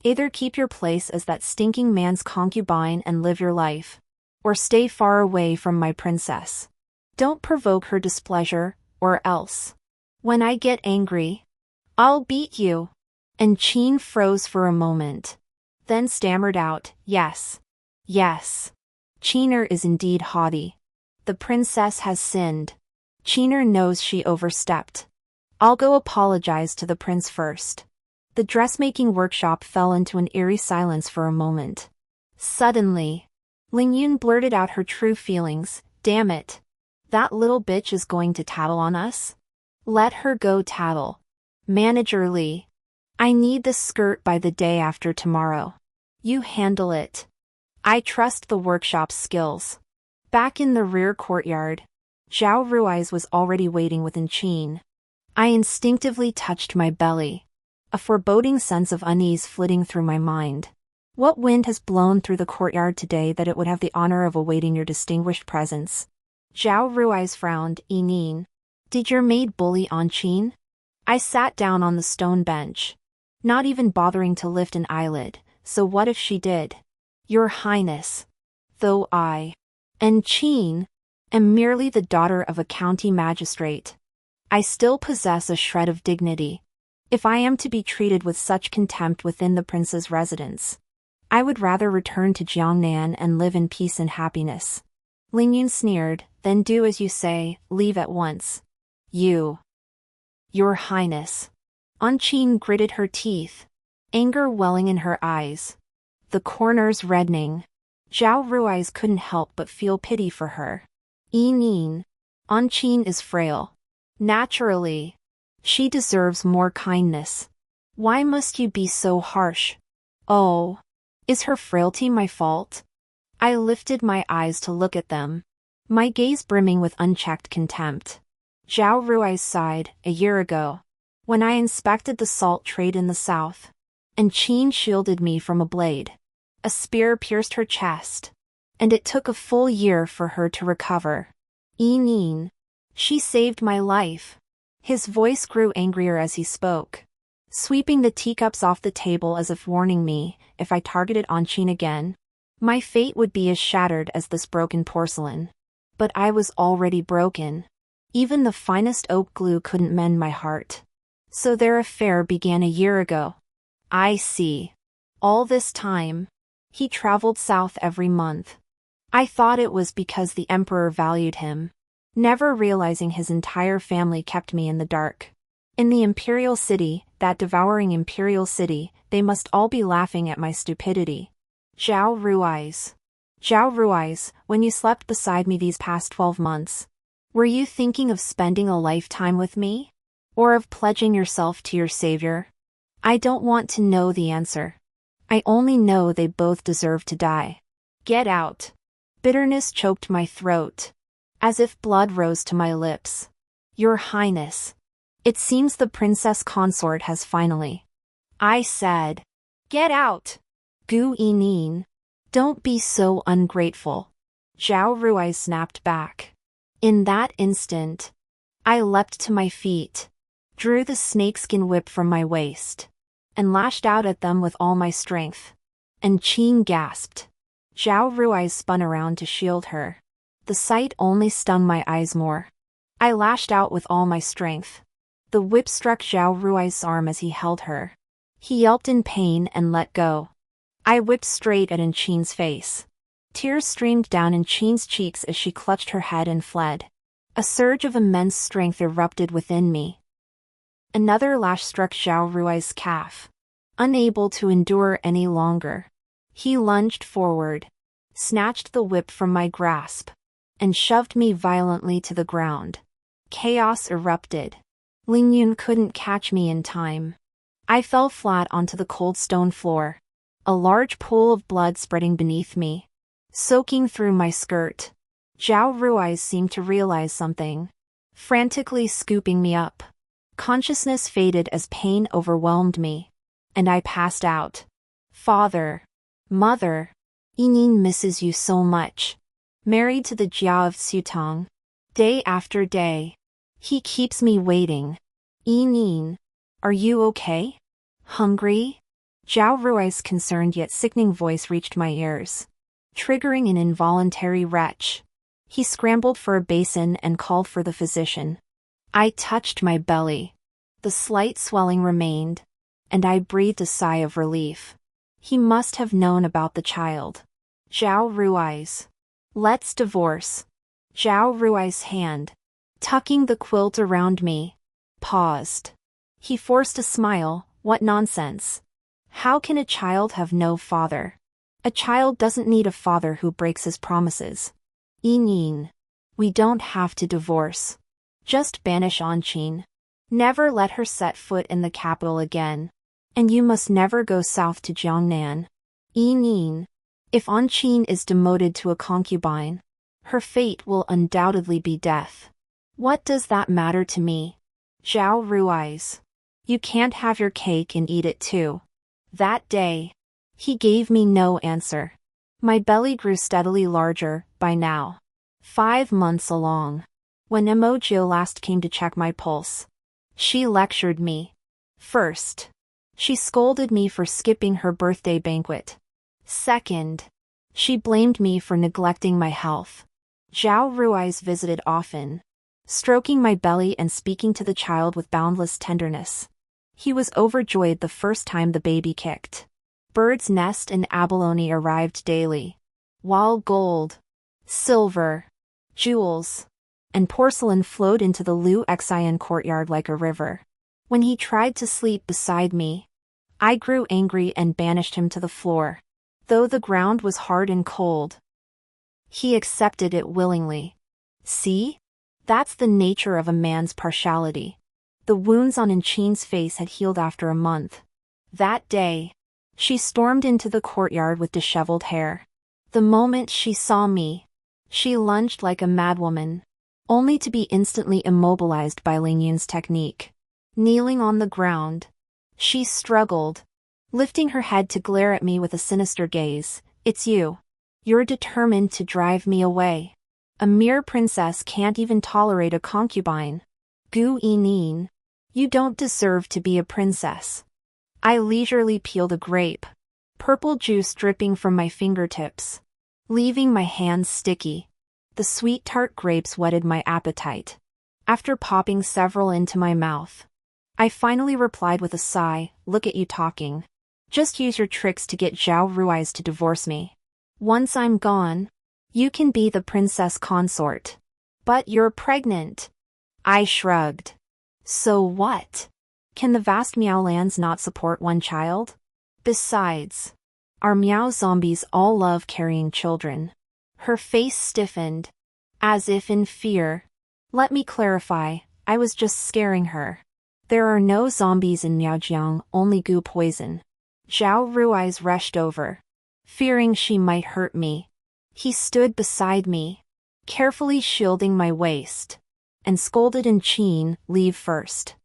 Either keep your place as that stinking man's concubine and live your life, or stay far away from my princess. Don't provoke her displeasure, or else, when I get angry, I'll beat you. And Qin froze for a moment, then stammered out, yes. Yes. Qiner is indeed haughty. The princess has sinned. Qiner knows she overstepped. I'll go apologize to the prince first. The dressmaking workshop fell into an eerie silence for a moment. Suddenly, Lingyun blurted out her true feelings. Damn it. That little bitch is going to tattle on us? Let her go tattle. Manager Li. I need this skirt by the day after tomorrow. You handle it. I trust the workshop's skills. Back in the rear courtyard, Zhao Rui's was already waiting within Qin. I instinctively touched my belly. A foreboding sense of unease flitting through my mind. What wind has blown through the courtyard today that it would have the honor of awaiting your distinguished presence? Zhao Rui's frowned. Nin. Did your maid bully on Qin? I sat down on the stone bench. Not even bothering to lift an eyelid. So what if she did? Your Highness. Though I, and Qin, am merely the daughter of a county magistrate, I still possess a shred of dignity. If I am to be treated with such contempt within the prince's residence, I would rather return to Jiangnan and live in peace and happiness. Lingyun sneered. Then do as you say, leave at once. You. Your Highness. An Qin gritted her teeth, anger welling in her eyes, the corners reddening. Zhao Rui's couldn't help but feel pity for her. Nin. An Qin is frail. Naturally. She deserves more kindness. Why must you be so harsh? Oh. Is her frailty my fault? I lifted my eyes to look at them, my gaze brimming with unchecked contempt. Zhao Rui sighed. A year ago, when I inspected the salt trade in the south, and Qin shielded me from a blade. A spear pierced her chest, and it took a full year for her to recover. Nin. She saved my life. His voice grew angrier as he spoke, sweeping the teacups off the table as if warning me, if I targeted An Qin again, my fate would be as shattered as this broken porcelain. But I was already broken. Even the finest oak glue couldn't mend my heart. So their affair began a year ago. I see. All this time, he traveled south every month. I thought it was because the emperor valued him, never realizing his entire family kept me in the dark. In the imperial city, that devouring imperial city, they must all be laughing at my stupidity. Zhao Rui's, when you slept beside me these past 12 months, were you thinking of spending a lifetime with me? Or of pledging yourself to your savior? I don't want to know the answer. I only know they both deserve to die. Get out. Bitterness choked my throat, as if blood rose to my lips. Your Highness. It seems the princess consort has finally. I said. Get out. Gu Nin. Don't be so ungrateful. Zhao Rui snapped back. In that instant, I leapt to my feet, drew the snakeskin whip from my waist, and lashed out at them with all my strength. And Qin gasped. Zhao Rui spun around to shield her. The sight only stung my eyes more. I lashed out with all my strength. The whip struck Zhao Rui's arm as he held her. He yelped in pain and let go. I whipped straight at An Qin's face. Tears streamed down An Qin's cheeks as she clutched her head and fled. A surge of immense strength erupted within me. Another lash struck Zhao Rui's calf. Unable to endure any longer, he lunged forward, snatched the whip from my grasp, and shoved me violently to the ground. Chaos erupted. Lingyun couldn't catch me in time. I fell flat onto the cold stone floor, a large pool of blood spreading beneath me, soaking through my skirt. Zhao Rui seemed to realize something, frantically scooping me up. Consciousness faded as pain overwhelmed me, and I passed out. Father, Mother, Nin misses you so much. Married to the Jia of Sutong, day after day. He keeps me waiting. Nin, are you okay? Hungry? Zhao Rui's concerned yet sickening voice reached my ears, triggering an involuntary retch. He scrambled for a basin and called for the physician. I touched my belly. The slight swelling remained, and I breathed a sigh of relief. He must have known about the child. Zhao Rui's. Let's divorce. Zhao Rui's hand, tucking the quilt around me, paused. He forced a smile. What nonsense. How can a child have no father? A child doesn't need a father who breaks his promises. Yin. We don't have to divorce. Just banish Anqin. Never let her set foot in the capital again. And you must never go south to Jiangnan. Yin. If Anqin is demoted to a concubine, her fate will undoubtedly be death. What does that matter to me? Zhao Rui's. You can't have your cake and eat it too. That day, he gave me no answer. My belly grew steadily larger, by now 5 months along. When Miaojiang last came to check my pulse, she lectured me. First, she scolded me for skipping her birthday banquet. Second, she blamed me for neglecting my health. Zhao Rui's visited often, stroking my belly and speaking to the child with boundless tenderness. He was overjoyed the first time the baby kicked. Bird's nest and abalone arrived daily, while gold, silver, jewels, and porcelain flowed into the Liu Xian courtyard like a river. When he tried to sleep beside me, I grew angry and banished him to the floor. Though the ground was hard and cold, he accepted it willingly. See? That's the nature of a man's partiality. The wounds on Anqin's face had healed after a month. That day, she stormed into the courtyard with disheveled hair. The moment she saw me, she lunged like a madwoman, only to be instantly immobilized by Ling Yun's technique. Kneeling on the ground, she struggled, lifting her head to glare at me with a sinister gaze. It's you. You're determined to drive me away. A mere princess can't even tolerate a concubine. Gu Yinin. You don't deserve to be a princess. I leisurely peeled a grape, purple juice dripping from my fingertips, leaving my hands sticky. The sweet tart grapes whetted my appetite. After popping several into my mouth, I finally replied with a sigh, look at you talking. Just use your tricks to get Zhao Rui's to divorce me. Once I'm gone, you can be the princess consort. But you're pregnant. I shrugged. So what? Can the vast Miao lands not support one child? Besides, our Miao zombies all love carrying children. Her face stiffened, as if in fear. Let me clarify, I was just scaring her. There are no zombies in Miaojiang, only goo poison. Zhao Rui's rushed over, fearing she might hurt me. He stood beside me, carefully shielding my waist, and scolded Anqin, leave first.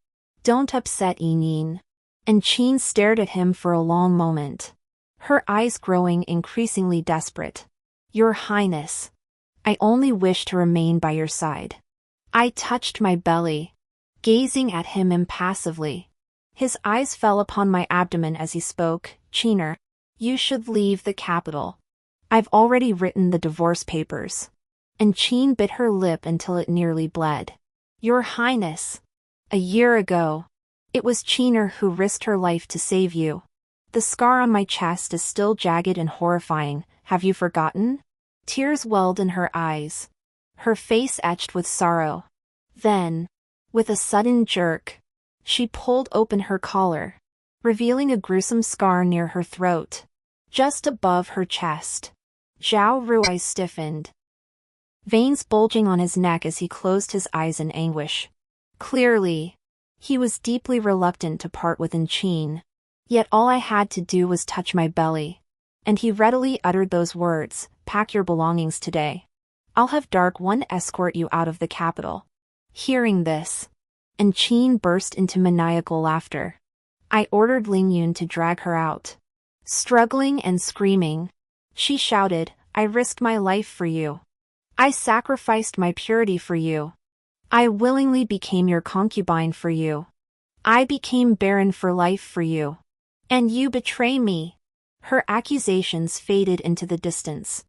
Don't upset Yinin. Anqin stared at him for a long moment, her eyes growing increasingly desperate. Your Highness, I only wish to remain by your side. I touched my belly, gazing at him impassively. His eyes fell upon my abdomen as he spoke. Qiner, you should leave the capital. I've already written the divorce papers. Anqin bit her lip until it nearly bled. Your Highness, a year ago, it was Qiner who risked her life to save you. The scar on my chest is still jagged and horrifying. Have you forgotten? Tears welled in her eyes, her face etched with sorrow. Then, with a sudden jerk, she pulled open her collar, revealing a gruesome scar near her throat, just above her chest. Zhao Rui stiffened, veins bulging on his neck as he closed his eyes in anguish. Clearly, he was deeply reluctant to part with Anqin. Yet all I had to do was touch my belly, and he readily uttered those words, pack your belongings today. I'll have Dark One escort you out of the capital. Hearing this, Anqin burst into maniacal laughter. I ordered Ling Yun to drag her out. Struggling and screaming, she shouted, I risked my life for you. I sacrificed my purity for you. I willingly became your concubine for you. I became barren for life for you. And you betray me. Her accusations faded into the distance.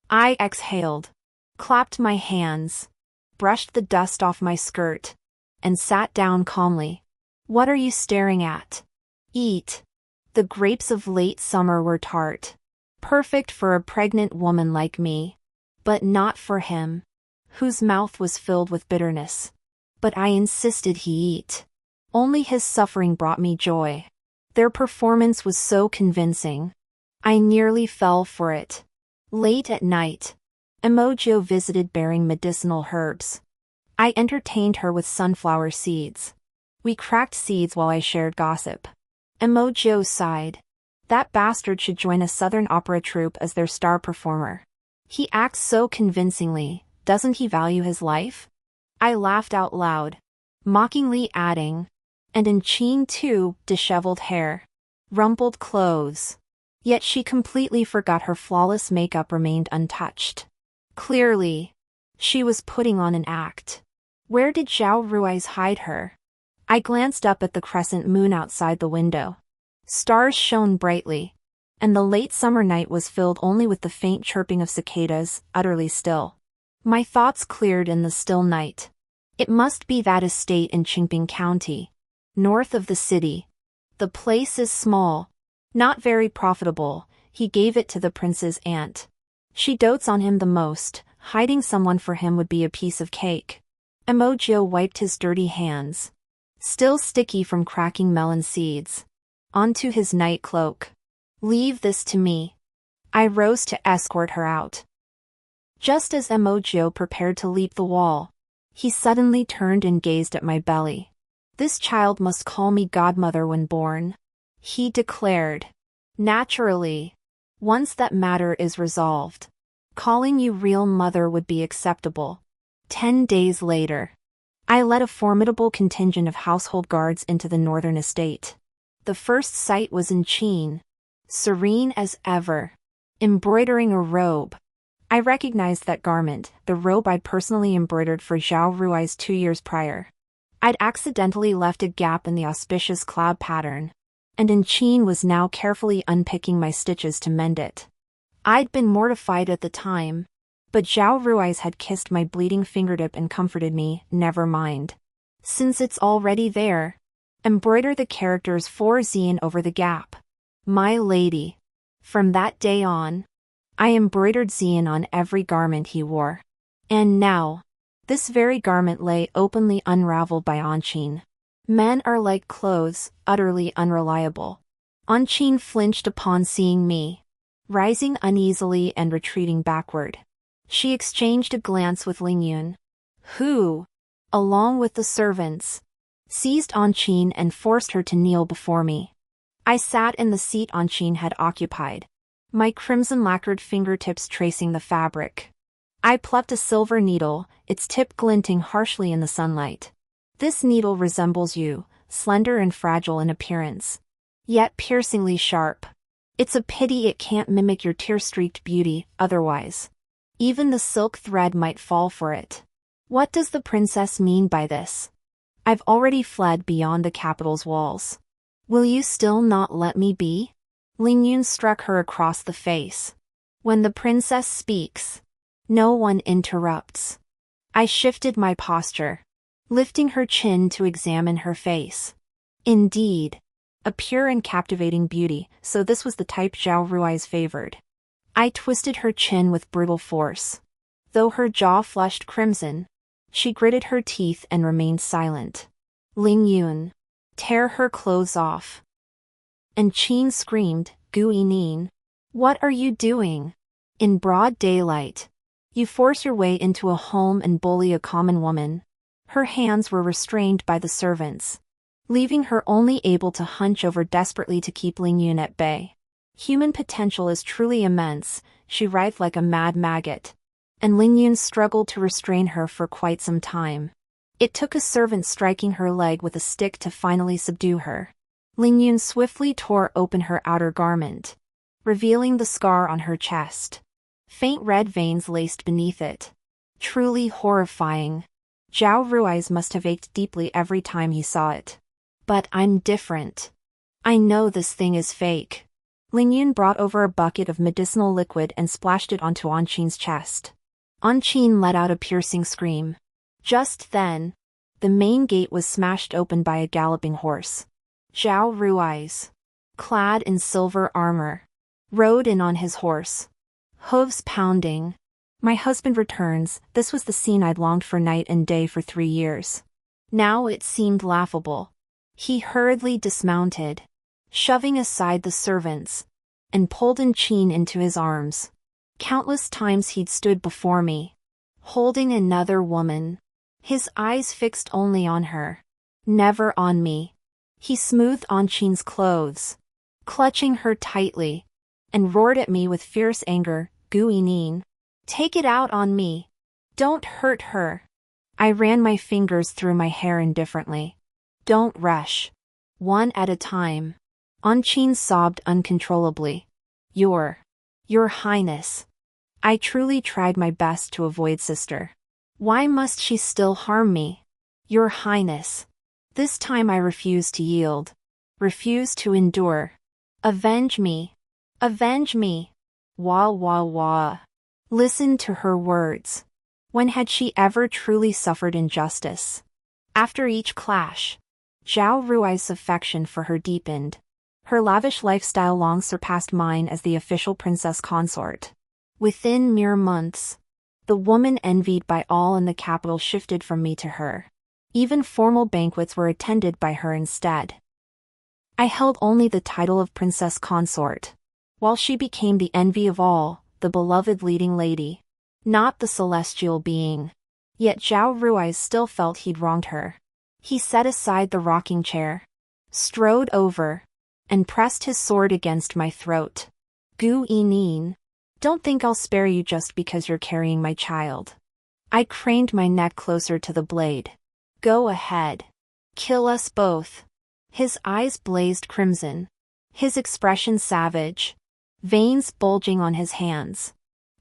I exhaled, clapped my hands, brushed the dust off my skirt, and sat down calmly. What are you staring at? Eat. The grapes of late summer were tart, perfect for a pregnant woman like me, but not for him. whose mouth was filled with bitterness. But I insisted he eat. Only his suffering brought me joy. Their performance was so convincing. I nearly fell for it. Late at night, Miaojiang visited bearing medicinal herbs. I entertained her with sunflower seeds. We cracked seeds while I shared gossip. Miaojiang sighed. That bastard should join a southern opera troupe as their star performer. He acts so convincingly, doesn't he value his life? I laughed out loud, mockingly adding, and in Qin too, disheveled hair, rumpled clothes. Yet she completely forgot her flawless makeup remained untouched. Clearly, she was putting on an act. Where did Zhao Rui's hide her? I glanced up at the crescent moon outside the window. Stars shone brightly, and the late summer night was filled only with the faint chirping of cicadas, utterly still. My thoughts cleared in the still night. It must be that estate in Qingbin County, north of the city. The place is small, not very profitable. He gave it to the prince's aunt. She dotes on him the most. Hiding someone for him would be a piece of cake. Miaojiang wiped his dirty hands, still sticky from cracking melon seeds, onto his night cloak. Leave this to me. I rose to escort her out. Just as Miaojiang prepared to leap the wall, he suddenly turned and gazed at my belly. This child must call me godmother when born, he declared. Naturally. Once that matter is resolved, calling you real mother would be acceptable. 10 days later, I led a formidable contingent of household guards into the northern estate. The first sight was in Qin, serene as ever, embroidering a robe. I recognized that garment, the robe I'd personally embroidered for Zhao Rui's 2 years prior. I'd accidentally left a gap in the auspicious cloud pattern, and in Qin was now carefully unpicking my stitches to mend it. I'd been mortified at the time, but Zhao Rui's had kissed my bleeding fingertip and comforted me. Never mind. Since it's already there, embroider the characters for Xian over the gap. My lady. From that day on, I embroidered Xian on every garment he wore. And now, this very garment lay openly unraveled by Anqin. Men are like clothes, utterly unreliable. Anqin flinched upon seeing me, rising uneasily and retreating backward. She exchanged a glance with Lingyun, who, along with the servants, seized Anqin and forced her to kneel before me. I sat in the seat Anqin had occupied, my crimson-lacquered fingertips tracing the fabric. I plucked a silver needle, its tip glinting harshly in the sunlight. This needle resembles you, slender and fragile in appearance, yet piercingly sharp. It's a pity it can't mimic your tear-streaked beauty, otherwise even the silk thread might fall for it. What does the princess mean by this? I've already fled beyond the capital's walls. Will you still not let me be? Lingyun struck her across the face. When the princess speaks, no one interrupts. I shifted my posture, lifting her chin to examine her face. Indeed, a pure and captivating beauty, so this was the type Zhao Rui's favored. I twisted her chin with brutal force. Though her jaw flushed crimson, she gritted her teeth and remained silent. Lingyun, tear her clothes off. And Qin screamed, Gu Nin, what are you doing? In broad daylight, you force your way into a home and bully a common woman. Her hands were restrained by the servants, leaving her only able to hunch over desperately to keep Lingyun at bay. Human potential is truly immense, she writhed like a mad maggot, and Lingyun struggled to restrain her for quite some time. It took a servant striking her leg with a stick to finally subdue her. Lingyun swiftly tore open her outer garment, revealing the scar on her chest. Faint red veins laced beneath it. Truly horrifying. Zhao Rui's must have ached deeply every time he saw it. But I'm different. I know this thing is fake. Lingyun brought over a bucket of medicinal liquid and splashed it onto Anqin's chest. Anqin let out a piercing scream. Just then, the main gate was smashed open by a galloping horse. Zhao Rui's, clad in silver armor, rode in on his horse, hooves pounding. My husband returns. This was the scene I'd longed for night and day for 3 years. Now it seemed laughable. He hurriedly dismounted, shoving aside the servants, and pulled Qin into his arms. Countless times he'd stood before me, holding another woman, his eyes fixed only on her, never on me. He smoothed Qin's clothes, clutching her tightly, and roared at me with fierce anger, "Gu Yin, take it out on me. Don't hurt her." I ran my fingers through my hair indifferently. "Don't rush. One at a time." Qin sobbed uncontrollably. Your Highness." I truly tried my best to avoid sister. Why must she still harm me? "Your Highness." This time I refused to yield. Refused to endure. "Avenge me. Avenge me." Wah wah wah. Listen to her words. When had she ever truly suffered injustice? After each clash, Zhao Rui's affection for her deepened. Her lavish lifestyle long surpassed mine as the official princess consort. Within mere months, the woman envied by all in the capital shifted from me to her. Even formal banquets were attended by her instead. I held only the title of princess consort, while she became the envy of all, the beloved leading lady, not the celestial being. Yet Zhao Rui still felt he'd wronged her. He set aside the rocking chair, strode over, and pressed his sword against my throat. "Gu Yin, don't think I'll spare you just because you're carrying my child." I craned my neck closer to the blade. "Go ahead. Kill us both." His eyes blazed crimson, his expression savage, veins bulging on his hands.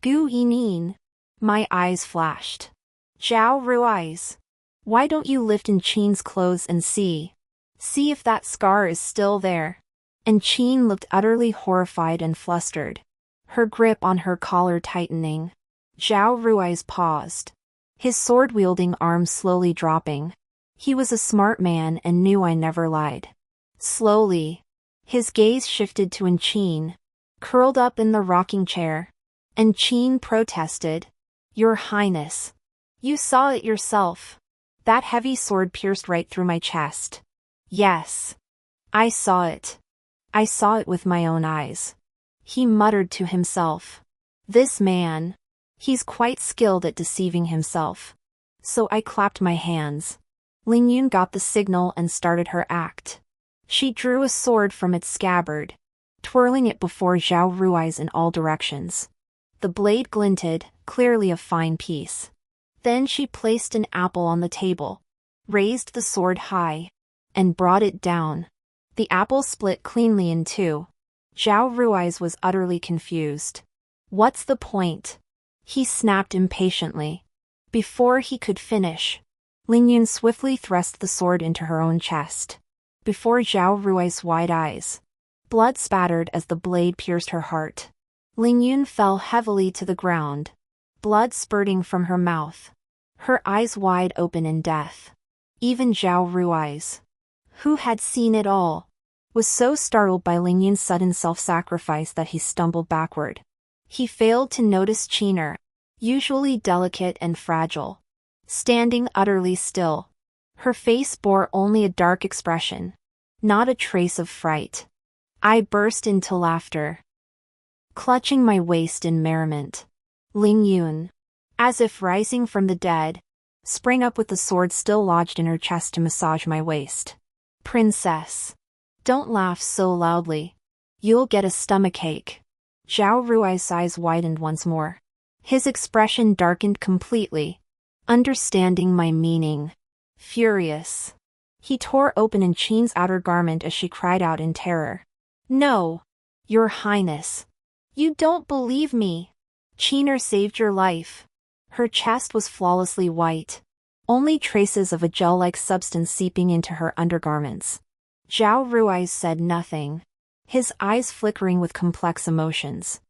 "Gu Yin." My eyes flashed. "Zhao Rui's. Why don't you lift Qin's clothes and see if that scar is still there?" Qin looked utterly horrified and flustered, her grip on her collar tightening. Zhao Rui's paused, his sword-wielding arms slowly dropping. He was a smart man and knew I never lied. Slowly, his gaze shifted to Qin, curled up in the rocking chair. Qin protested, "Your Highness. You saw it yourself. That heavy sword pierced right through my chest." "Yes. I saw it. I saw it with my own eyes." He muttered to himself. "This man. He's quite skilled at deceiving himself." So I clapped my hands. Lingyun got the signal and started her act. She drew a sword from its scabbard, twirling it before Zhao Rui's in all directions. The blade glinted, clearly a fine piece. Then she placed an apple on the table, raised the sword high, and brought it down. The apple split cleanly in two. Zhao Rui's was utterly confused. "What's the point?" he snapped impatiently. Before he could finish, Lingyun swiftly thrust the sword into her own chest. Before Zhao Rui's wide eyes, blood spattered as the blade pierced her heart. Lingyun fell heavily to the ground, blood spurting from her mouth, her eyes wide open in death. Even Zhao Rui's, who had seen it all, was so startled by Lingyun's sudden self-sacrifice that he stumbled backward. He failed to notice Qiner, usually delicate and fragile, standing utterly still. Her face bore only a dark expression, not a trace of fright. I burst into laughter, clutching my waist in merriment. Lingyun, as if rising from the dead, sprang up with the sword still lodged in her chest to massage my waist. "Princess, don't laugh so loudly. You'll get a stomachache." Zhao Rui's eyes widened once more. His expression darkened completely, understanding my meaning. Furious, he tore open Qin's outer garment as she cried out in terror. "No, Your Highness. You don't believe me. Qiner saved your life." Her chest was flawlessly white, only traces of a gel-like substance seeping into her undergarments. Zhao Rui's said nothing, his eyes flickering with complex emotions.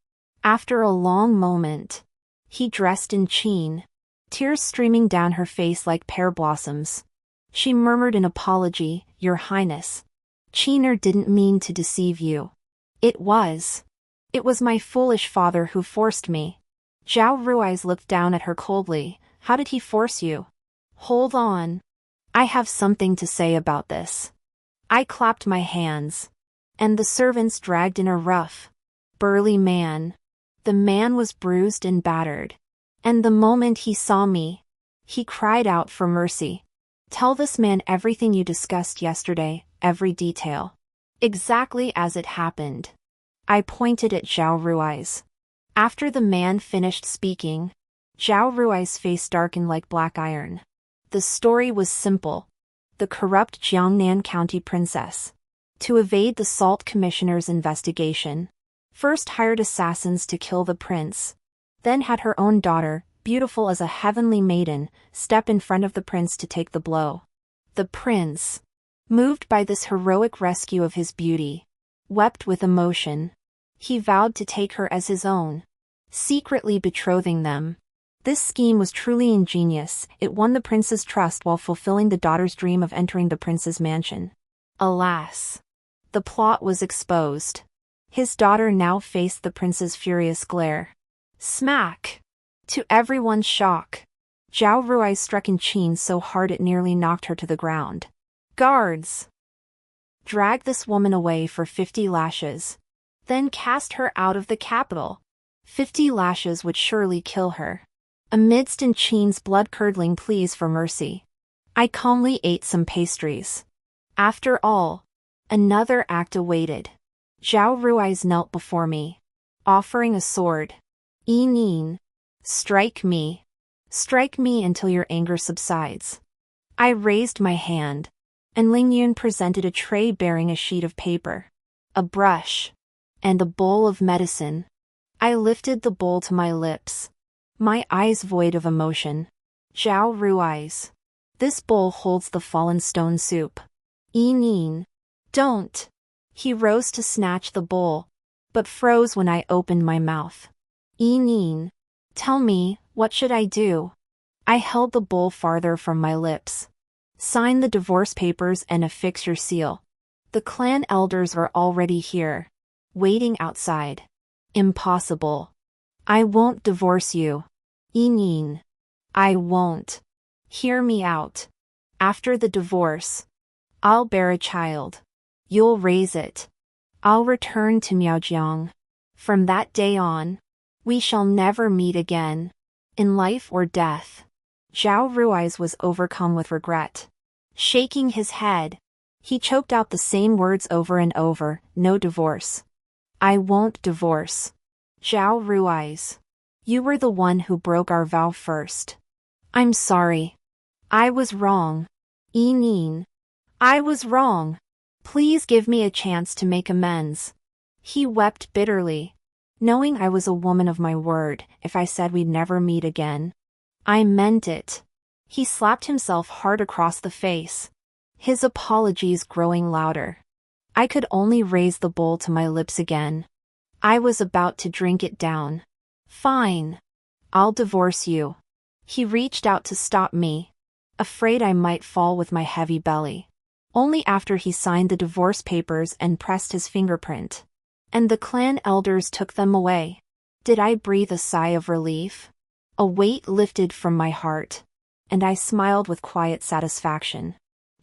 After a long moment, he dressed Qin, tears streaming down her face like pear blossoms. She murmured an apology, "Your Highness. Qiner didn't mean to deceive you. It was my foolish father who forced me." Zhao Rui's looked down at her coldly. How did he force you? Hold on. I have something to say about this. I clapped my hands. And the servants dragged in a rough, burly man. The man was bruised and battered. And the moment he saw me, he cried out for mercy. Tell this man everything you discussed yesterday, every detail. Exactly as it happened. I pointed at Zhao Rui's. After the man finished speaking, Zhao Rui's face darkened like black iron. The story was simple. The corrupt Jiangnan County princess, to evade the Salt Commissioner's investigation, first hired assassins to kill the prince, then had her own daughter, beautiful as a heavenly maiden, step in front of the prince to take the blow. The prince, moved by this heroic rescue of his beauty, wept with emotion. He vowed to take her as his own, secretly betrothing them. This scheme was truly ingenious. It won the prince's trust while fulfilling the daughter's dream of entering the prince's mansion. Alas! The plot was exposed. His daughter now faced the prince's furious glare. Smack! To everyone's shock, Zhao Rui struck in Qin so hard it nearly knocked her to the ground. Guards! Drag this woman away for 50 lashes. Then cast her out of the capital. 50 lashes would surely kill her. Amidst in Qin's blood-curdling pleas for mercy, I calmly ate some pastries. After all, another act awaited. Zhao Rui's knelt before me, offering a sword. Yi Nin, strike me. Strike me until your anger subsides. I raised my hand, and Ling Yun presented a tray bearing a sheet of paper, a brush, and a bowl of medicine. I lifted the bowl to my lips, my eyes void of emotion. Zhao Rui's. This bowl holds the fallen stone soup. Yi Nin. Don't. He rose to snatch the bowl, but froze when I opened my mouth. Yi Nin. Tell me, what should I do? I held the bowl farther from my lips. Sign the divorce papers and affix your seal. The clan elders are already here, waiting outside. Impossible. I won't divorce you. Yi Nin. I won't. Hear me out. After the divorce, I'll bear a child. You'll raise it. I'll return to Miaojiang. From that day on, we shall never meet again, in life or death. Zhao Rui's was overcome with regret. Shaking his head, he choked out the same words over and over. No divorce. I won't divorce. Zhao Rui's. You were the one who broke our vow first. I'm sorry. I was wrong. Yi Nin. I was wrong. Please give me a chance to make amends. He wept bitterly, knowing I was a woman of my word if I said we'd never meet again. I meant it. He slapped himself hard across the face, his apologies growing louder. I could only raise the bowl to my lips again. I was about to drink it down. Fine. I'll divorce you. He reached out to stop me, afraid I might fall with my heavy belly. Only after he signed the divorce papers and pressed his fingerprint, and the clan elders took them away, did I breathe a sigh of relief. A weight lifted from my heart, and I smiled with quiet satisfaction.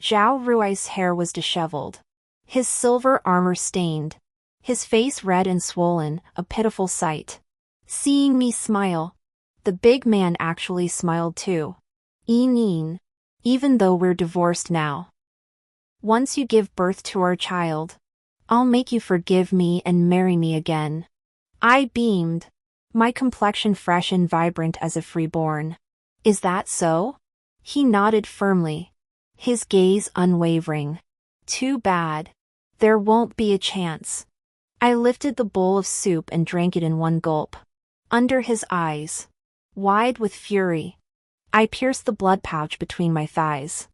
Zhao Rui's hair was disheveled, his silver armor stained, his face red and swollen, a pitiful sight. Seeing me smile, the big man actually smiled too. Yi Nin. Even though we're divorced now, once you give birth to our child, I'll make you forgive me and marry me again. I beamed, my complexion fresh and vibrant as if reborn. Is that so? He nodded firmly, his gaze unwavering. Too bad. There won't be a chance. I lifted the bowl of soup and drank it in one gulp. Under his eyes, wide with fury, I pierced the blood pouch between my thighs.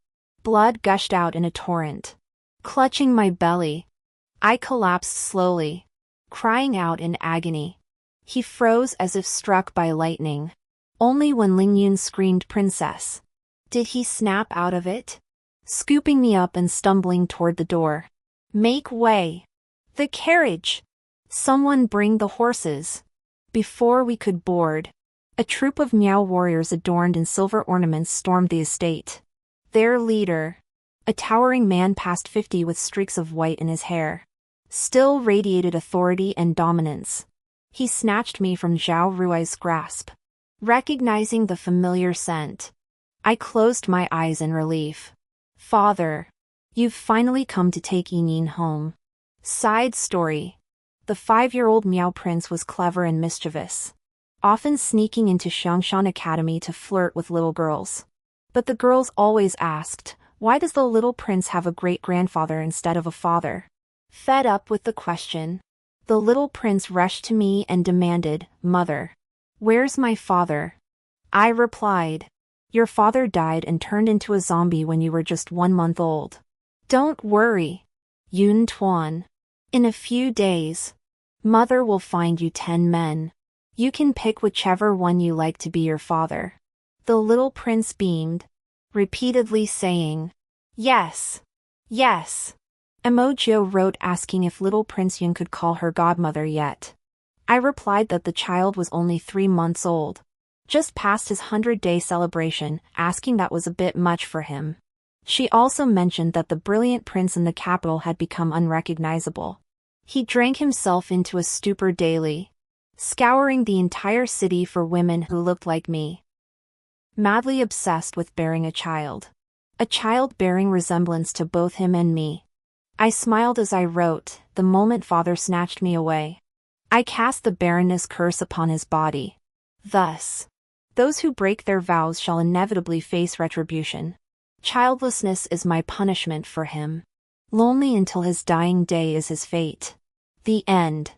Blood gushed out in a torrent. Clutching my belly, I collapsed slowly, crying out in agony. He froze as if struck by lightning. Only when Ling Yun screamed "Princess!" did he snap out of it, scooping me up and stumbling toward the door. Make way! The carriage! Someone bring the horses! Before we could board, A troop of Miao warriors adorned in silver ornaments stormed the estate. Their leader, a towering man past 50 with streaks of white in his hair, still radiated authority and dominance. He snatched me from Zhao Rui's grasp. Recognizing the familiar scent, I closed my eyes in relief. Father, you've finally come to take Yining home. Side story. The 5-year-old Miao prince was clever and mischievous, often sneaking into Xiangshan Academy to flirt with little girls. But the girls always asked, why does the little prince have a great-grandfather instead of a father? Fed up with the question, the little prince rushed to me and demanded, Mother, where's my father? I replied, your father died and turned into a zombie when you were just 1 month old. Don't worry, Yun Tuan. In a few days, Mother will find you 10 men. You can pick whichever one you like to be your father. The little prince beamed, repeatedly saying, yes, yes. Miaojiang wrote asking if little Prince Yun could call her godmother yet. I replied that the child was only 3 months old, just past his 100-day celebration, asking that was a bit much for him. She also mentioned that the brilliant prince in the capital had become unrecognizable. He drank himself into a stupor daily, scouring the entire city for women who looked like me. Madly obsessed with bearing a child bearing resemblance to both him and me. I smiled as I wrote, the moment father snatched me away, I cast the barrenness curse upon his body. Thus, those who break their vows shall inevitably face retribution. Childlessness is my punishment for him. Lonely until his dying day is his fate. The end.